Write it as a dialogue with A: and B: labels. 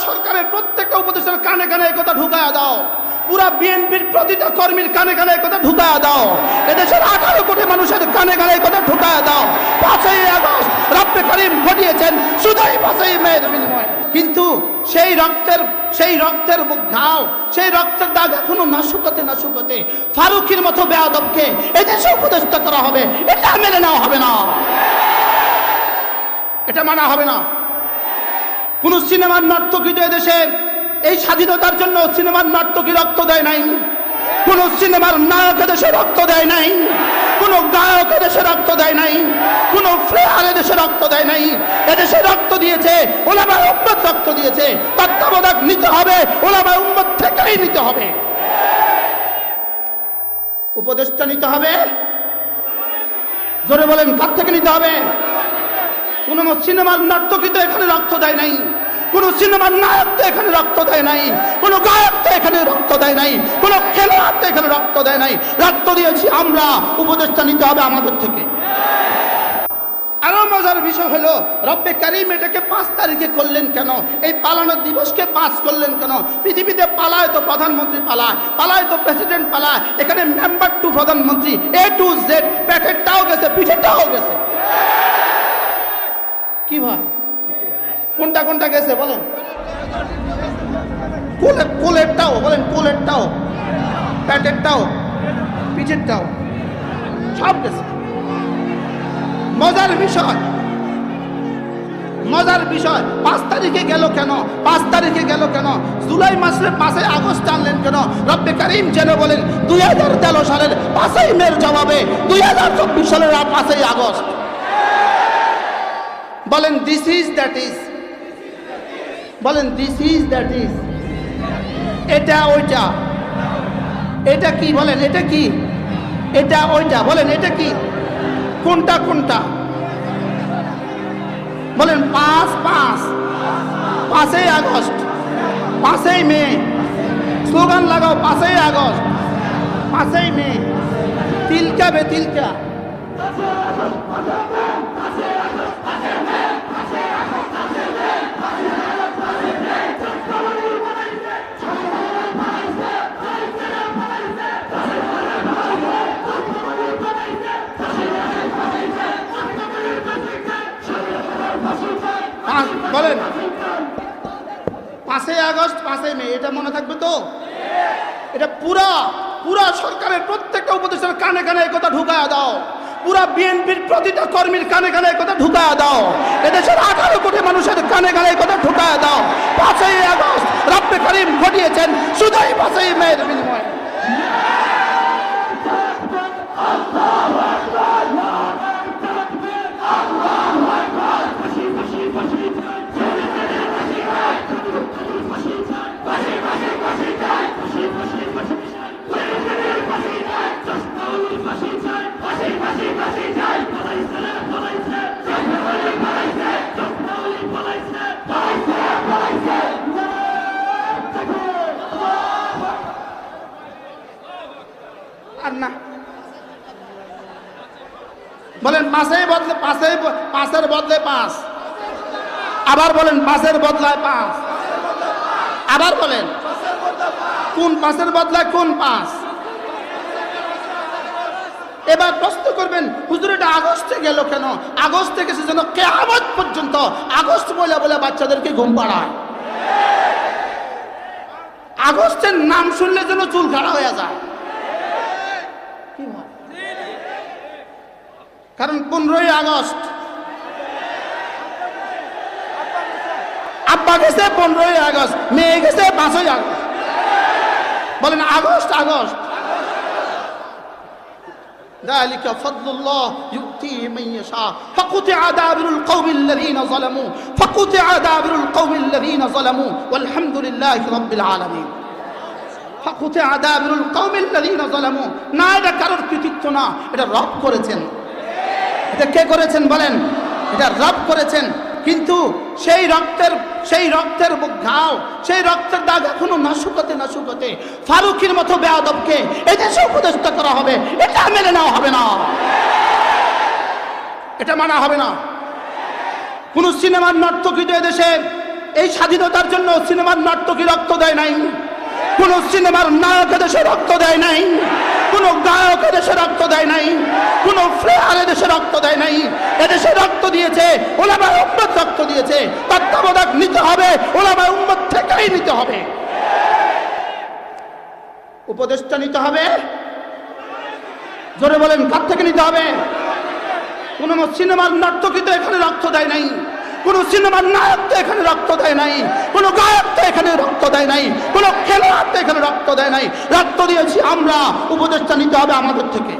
A: সরকারের প্রত্যেকটা উপদেষ্টার কানে কানে এই কথা ঢুকায়া দাও, পুরা বিএনপির প্রতিটা কর্মীর কানে কানে এই কথা ঢুকায়া দাও, এদেশের 18 কোটি মানুষের কানে কানে এই কথা ঢুকায়া দাও। 5ই আগস্ট রব্বে করিম ঘটিয়েছেন শুধুই 5ই মের বিনিময়ে, কিন্তু সেই রক্তের ঘাও, সেই রক্তের দাগ এখনো না শুকোতে ফারুকের মতো বেয়াদবকে এদেশে উপদেষ্টা করা হবে, এটা মেনে নেওয়া হবে না, এটা মানা হবে না। কোন সিনেমার নর্তকী এদেশে এই স্বাধীনতার জন্য সিনেমার নর্তকী রক্ত দেয় নাই, কোন সিনেমার নায়ক এদেশে রক্ত দেয় নাই, কোন গায়ক এদেশে রক্ত দেয় নাই, কোন প্লেয়ার এদেশে রক্ত দেয় নাই। এদেশে রক্ত দিয়েছে ওলামা উম্মত, রক্ত দিয়েছে, তত্ত্বাবধায়ক নিতে হবে ওলামা উম্মত থেকেই নিতে হবে, উপদেষ্টা নিতে হবে। জোরে বলেন, কার থেকে নিতে হবে? কোন সিনেমার নর্তকী তো এখানে রক্ত দেয় নাই, কোন সিনেমার নায়ক তো এখানে রক্ত দেয় নাই, কোন গায়ক তো এখানে রক্ত দেয় নাই, কোন খেলোয়াড় তো এখানে রক্ত দেয় নাই। রক্ত দিয়েছি আমরা, উপদেষ্টা নিতে হবে আমাদের থেকে। আরো মজার বিষয় হলো রব্বে কারিম এটাকে 5 তারিখে করলেন কেন? এই পালানোর দিবসকে 5 করলেন কেন? পৃথিবীতে পালায় তো প্রধানমন্ত্রী পালায় তো প্রেসিডেন্ট পালায়, এখানে মেম্বার টু প্রধানমন্ত্রী A to Z, প্যাকেটটাও গেছে, পিঠেটাও গেছে। কি ভাই, কোনটা গেছে বলেন? কোলেরটাও বলেন, কোলেরটাও, প্যাকেটটাও, পিঠেরটাও, সব গেছে। মজার বিষয় 5 তারিখে গেল কেন? 5 তারিখে গেল কেন? জুলাই মাসের 5ই আগস্ট আনলেন কেন? রব্বে কারিম যেন বলেন 2013 সালের 5ই মের জবাবে 2024 সালের 5ই আগস্ট। বলেন দিস ইজ দ্যাট ইজ, বলেন দিস ইজ দ্যাট ইজ, এটা ওইটা, এটা কি বলেন? এটা কি? এটা ওইটা বলেন, এটা কি? কোনটা? বলেন 5ই আগস্ট, 5ই মে, স্লোগান লাগাও 5ই আগস্ট, 5ই মে, তিলকা বে তিলকা। বলেন 5ই আগস্ট, 5ই মে, এটা মনে থাকবে তো? এটা পুরা সরকারের প্রত্যেকটা উপদেষ্টার কানে কানে এই কথা ঢুকায়া দাও, পুরা বিএনপির প্রতিটা কর্মীর কানে কানে এই কথা ঢুকায়া দাও, এদেশের 18 কোটি মানুষের কানে কানে এই কথা ঢুকায়া দাও। 5ই আগস্ট রব্বে করিম ঘটিয়েছেন শুধুই 5ই মের বিনিময়ে। আর না বলেন 5-এর বদলে 5-এর বদলে 5, আবার বলেন 5-এর বদলায় 5, আবার বলেন কোন 5-এর বদলায় কোন 5? এবার প্রশ্ন করবেন হুজুর এটা আগস্টে গেল কেন? আগস্টে গেছে যেন কিয়ামত পর্যন্ত আগস্ট বলে বাচ্চাদেরকে ঘুম পাড়ায়। আগস্টের নাম শুনলে যেন চুল খাড়া হয়ে যায়। কারণ 15ই আগস্ট আব্বা গেছে, 15ই আগস্ট মেয়ে গেছে, 5ই আগস্ট। বলেন আগস্ট। ذلك فضل الله يؤتيه من يشاء فقطع دابر القوم الذين ظلموا والحمد لله رب العالمين। فقطع دابر القوم الذين ظلموا, না এটা কারোর কৃতিত্ব না, এটা রব করেছেন। এটা কে করেছেন বলেন? এটা রব করেছেন। কিন্তু সেই রক্তের ঘাও, সেই রক্তের দাগ এখনো না শুকোতে ফারুকের মতো বেয়াদবকে এদেশে উপদেষ্টা করা হবে, এটা মেনে নেওয়া হবে না, এটা মানা হবে না। কোন সিনেমার নর্তকী এদেশে এই স্বাধীনতার জন্য সিনেমার নাট্যকি রক্ত দেয় নাই, কোন সিনেমার নায়ক দেশে রক্ত দেয় নাই, কোন গায়ক দেশে রক্ত দেয় নাই, কোন প্লেয়ার দেশে রক্ত দেয় নাই। এদেশে রক্ত দিয়েছে ওলামায়ে উম্মত, রক্ত দিয়েছে। তত্ত্বাবধায়ক নিতে হবে ওলামায়ে উম্মত থেকেই নিতে হবে। উপদেষ্টা নিতে হবে, জোরে বলেন কার থেকে নিতে হবে? কোন সিনেমার নাট্যকি তো এখানে রক্ত দেয় নাই, কোন সিনেমার নায়ক তো এখানে রক্ত দেয় নাই, কোন গায়ক তো এখানে রক্ত দেয় নাই, কোন খেলোয়াড় তো এখানে রক্ত দেয় নাই। রক্ত দিয়েছি আমরা, উপদেষ্টা নিতে হবে আমাদের থেকে।